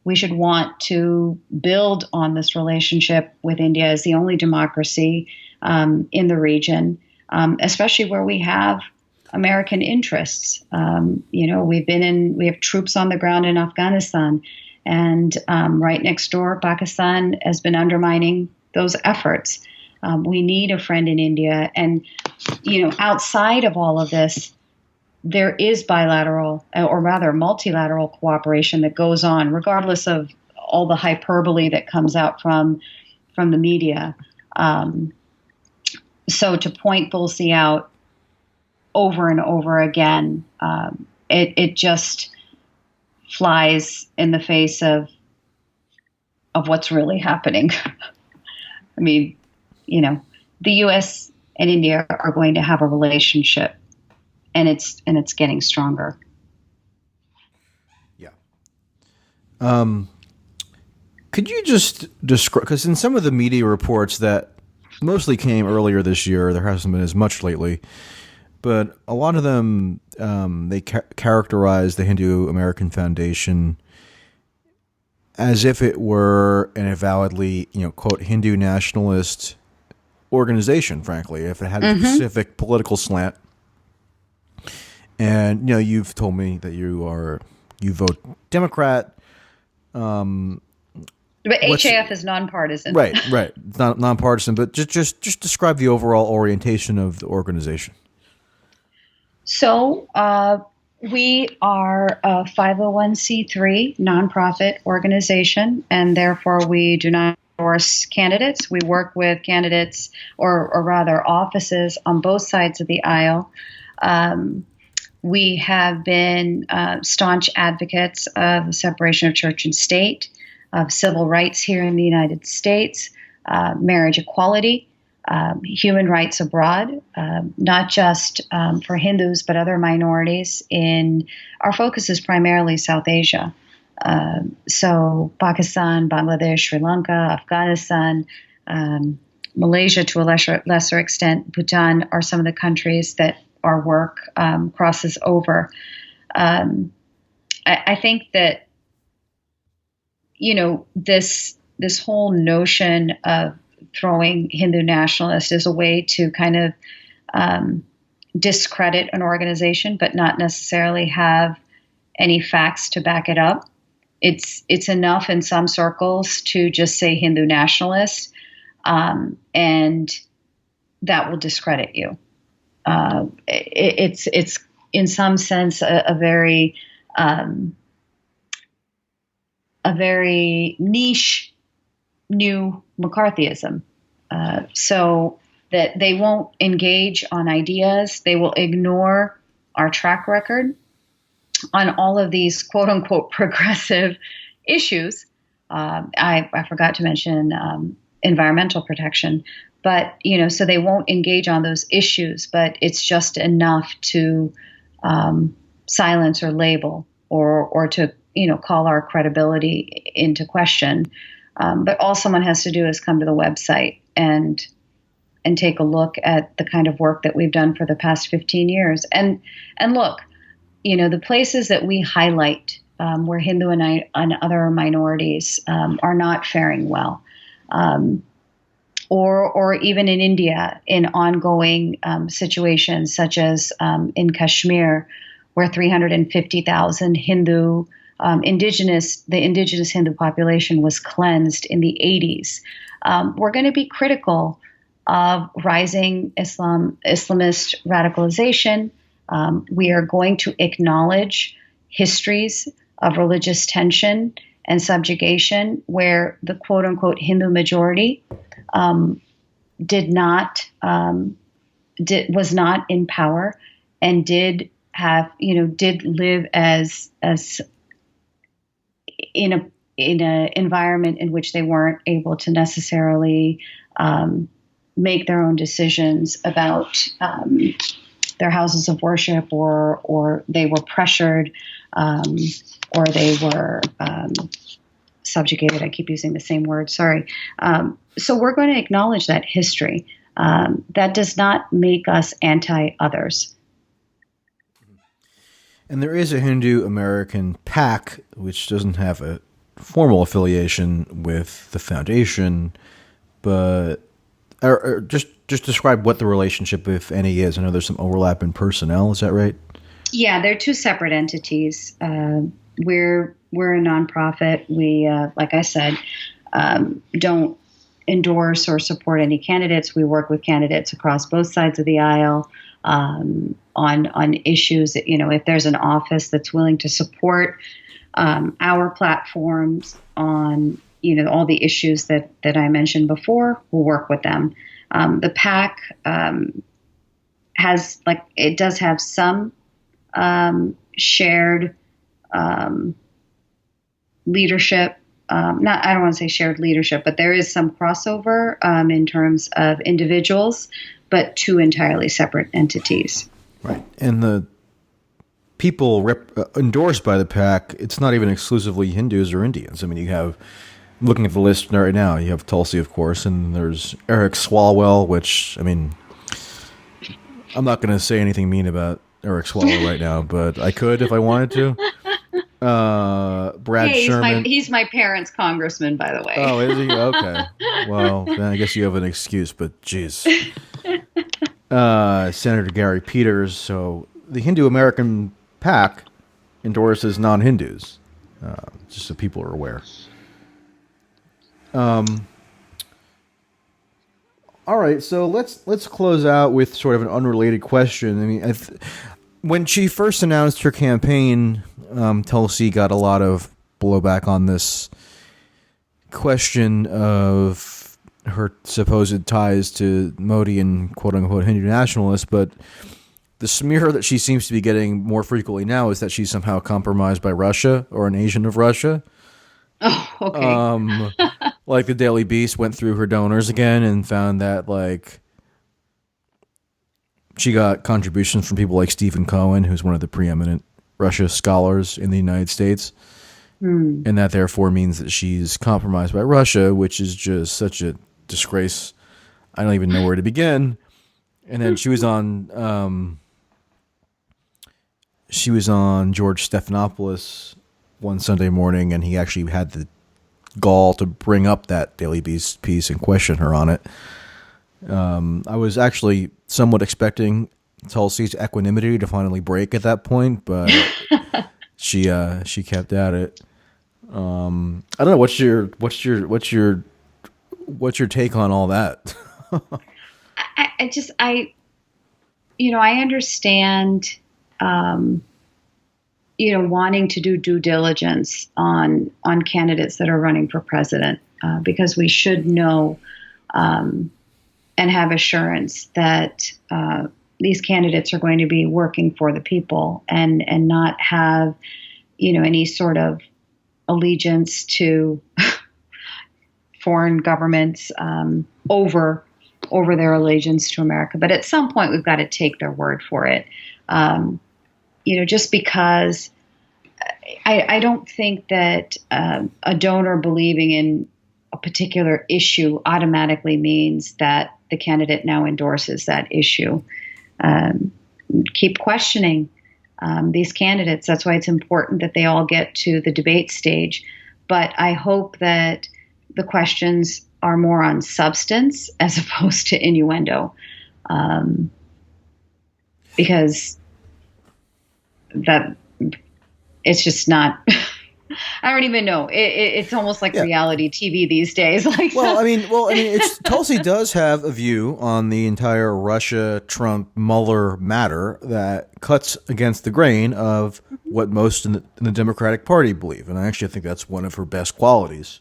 we should want to build on this relationship with India as the only democracy in the region, especially where we have American interests. We have troops on the ground in Afghanistan, and right next door, Pakistan has been undermining those efforts. We need a friend in India, and outside of all of this, there is bilateral, or rather multilateral cooperation that goes on, regardless of all the hyperbole that comes out from the media. So to point Tulsi out over and over again, it just flies in the face of what's really happening. I mean, the U.S. and India are going to have a relationship, and it's getting stronger. Yeah. Could you just describe, because in some of the media reports that mostly came earlier this year, there hasn't been as much lately, but a lot of them, they characterize the Hindu American Foundation as if it were an avowedly, quote, Hindu nationalist organization, frankly, if it had a specific political slant. And, you've told me that you vote Democrat. But HAF is nonpartisan. Right. It's not nonpartisan, but just describe the overall orientation of the organization. So we are a 501c3 nonprofit organization, and therefore we do not endorse candidates. We work with candidates, or rather offices, on both sides of the aisle. We have been staunch advocates of the separation of church and state, of civil rights here in the United States, marriage equality, human rights abroad, not just for Hindus, but other minorities. Our focus is primarily South Asia. So Pakistan, Bangladesh, Sri Lanka, Afghanistan, Malaysia to a lesser extent, Bhutan are some of the countries that our work crosses over. I think that, this whole notion of throwing Hindu nationalist is a way to kind of discredit an organization, but not necessarily have any facts to back it up. It's enough in some circles to just say Hindu nationalist, and that will discredit you. It's in some sense a very niche new McCarthyism, so that they won't engage on ideas. They will ignore our track record on all of these quote unquote progressive issues. I forgot to mention environmental protection, but so they won't engage on those issues, but it's just enough to silence or label or to call our credibility into question. But all someone has to do is come to the website and take a look at the kind of work that we've done for the past 15 years. And look, the places that we highlight where Hindu and other minorities are not faring well, or even in India in ongoing situations such as in Kashmir, where 350,000 Hindu the indigenous Hindu population was cleansed in the 80s. We're going to be critical of rising Islamist radicalization. We are going to acknowledge histories of religious tension and subjugation where the quote unquote Hindu majority was not in power and did live as in an environment in which they weren't able to necessarily make their own decisions about their houses of worship, or they were pressured, or they were subjugated. I keep using the same word. Sorry. So we're going to acknowledge that history. That does not make us anti-others. And there is a Hindu American PAC, which doesn't have a formal affiliation with the foundation, but or just describe what the relationship, if any, is. I know there's some overlap in personnel. Is that right? Yeah, they're two separate entities. We're a nonprofit. We, like I said, don't endorse or support any candidates. We work with candidates across both sides of the aisle on issues that, if there's an office that's willing to support our platforms on, all the issues that I mentioned before, we'll work with them. The PAC does have some shared leadership. I don't want to say shared leadership, but there is some crossover in terms of individuals, but two entirely separate entities. Right. And the people endorsed by the PAC, it's not even exclusively Hindus or Indians. I mean, you have, looking at the list right now, you have Tulsi, of course, and there's Eric Swalwell, which, I mean, I'm not going to say anything mean about Eric Swalwell right now, but I could if I wanted to. Brad Sherman. He's my parents' congressman, by the way. Oh, is he? Okay. Well, then I guess you have an excuse, but geez. Senator Gary Peters. So the Hindu American PAC endorses non-Hindus, just so people are aware. All right, so let's close out with sort of an unrelated question. I mean, when she first announced her campaign, Tulsi got a lot of blowback on this question of her supposed ties to Modi and quote-unquote Hindu nationalists, but the smear that she seems to be getting more frequently now is that she's somehow compromised by Russia or an agent of Russia. Oh, okay. Like the Daily Beast went through her donors again and found that, like, she got contributions from people like Stephen Cohen, who's one of the preeminent Russia scholars in the United States. And that therefore means that she's compromised by Russia, which is just such a disgrace. I don't even know where to begin. And then she was on George Stephanopoulos one Sunday morning, and he actually had the gall to bring up that Daily Beast piece and question her on it. I was actually somewhat expecting Tulsi's equanimity to finally break at that point, but she kept at it. I don't know. What's your take on all that? I understand, wanting to do due diligence on candidates that are running for president, because we should know and have assurance that these candidates are going to be working for the people and not have, any sort of allegiance to foreign governments over their allegiance to America. But at some point, we've got to take their word for it. Just because I don't think that a donor believing in a particular issue automatically means that the candidate now endorses that issue. Keep questioning these candidates. That's why it's important that they all get to the debate stage. But I hope that the questions are more on substance as opposed to innuendo, because that it's just not I don't even know. It's almost like Yeah. reality TV these days. Like, It's Tulsi does have a view on the entire Russia, Trump, Mueller matter that cuts against the grain of what most in the Democratic Party believe, and I actually think that's one of her best qualities.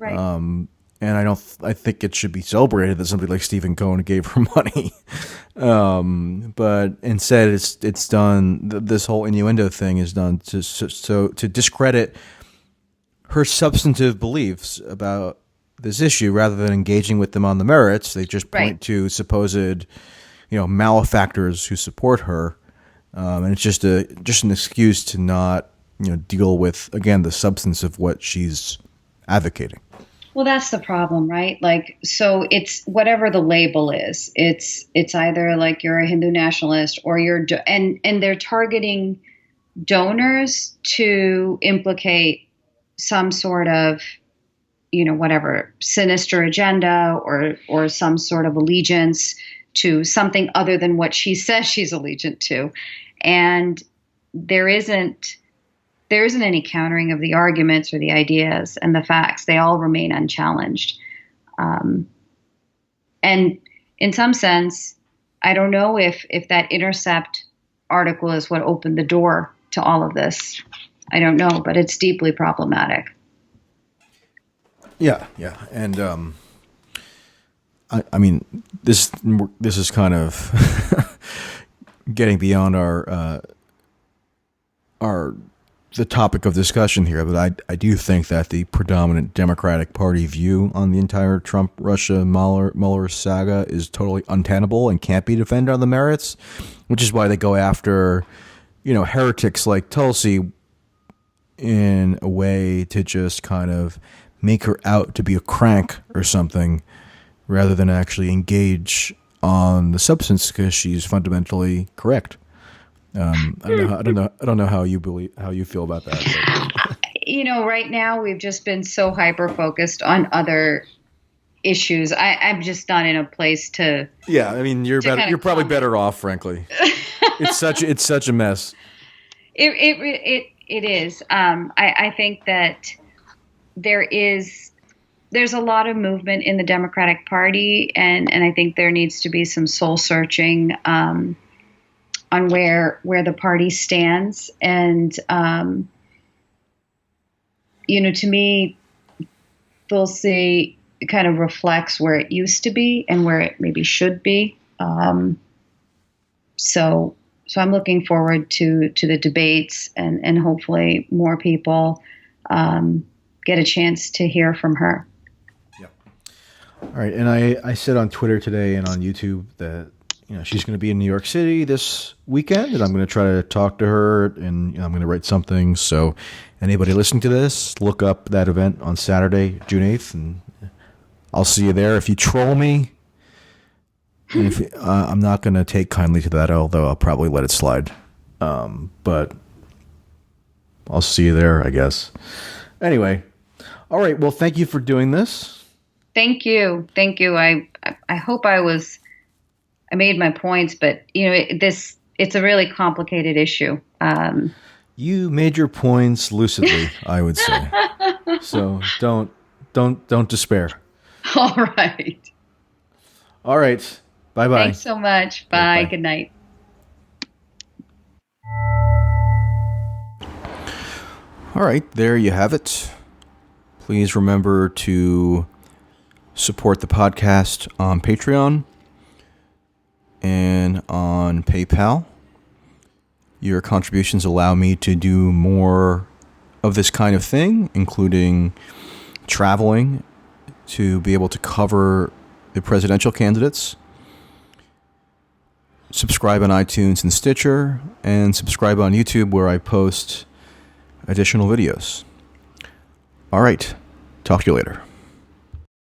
right. And I think it should be celebrated that somebody like Stephen Cohen gave her money. But instead, it's done. This whole innuendo thing is done to discredit her substantive beliefs about this issue, rather than engaging with them on the merits. They just point Right. to supposed, malefactors who support her, and it's just an excuse to not, deal with, again, the substance of what she's advocating. Well, that's the problem, right? Like, so it's whatever the label is. It's either like you're a Hindu nationalist or and they're targeting donors to implicate some sort of, whatever sinister agenda or some sort of allegiance to something other than what she says she's allegiant to. And there isn't any countering of the arguments or the ideas and the facts. They all remain unchallenged. And in some sense, I don't know if that Intercept article is what opened the door to all of this. I don't know, but it's deeply problematic. Yeah, and I mean, this is kind of getting beyond the topic of discussion here, but I do think that the predominant Democratic Party view on the entire Trump-Russia Mueller saga is totally untenable and can't be defended on the merits, which is why they go after, heretics like Tulsi in a way to just kind of make her out to be a crank or something, rather than actually engage on the substance, because she's fundamentally correct. I don't know how you feel about that. Right now we've just been so hyper focused on other issues. I'm just not in a place to. Yeah, I mean, you're better. You're probably better off, frankly. It's such a mess. It is. I think that there's a lot of movement in the Democratic Party, and I think there needs to be some soul searching on where the party stands. And to me, Tulsi kind of reflects where it used to be and where it maybe should be. So I'm looking forward to the debates, and hopefully more people get a chance to hear from her. Yeah. All right. And I said on Twitter today and on YouTube that, she's going to be in New York City this weekend, and I'm going to try to talk to her, and I'm going to write something. So anybody listening to this, look up that event on Saturday, June 8th, and I'll see you there. If you troll me, and if I'm not going to take kindly to that, although I'll probably let it slide. But I'll see you there, I guess. Anyway. All right. Well, thank you for doing this. Thank you. I hope I made my points, but it's a really complicated issue. You made your points lucidly, I would say. So don't despair. All right. All right. Bye-bye. Thanks so much. Bye. Good night. All right. There you have it. Please remember to support the podcast on Patreon and on PayPal. Your contributions allow me to do more of this kind of thing, including traveling to be able to cover the presidential candidates. Subscribe on iTunes and Stitcher, and subscribe on YouTube, where I post additional videos. All right. Talk to you later.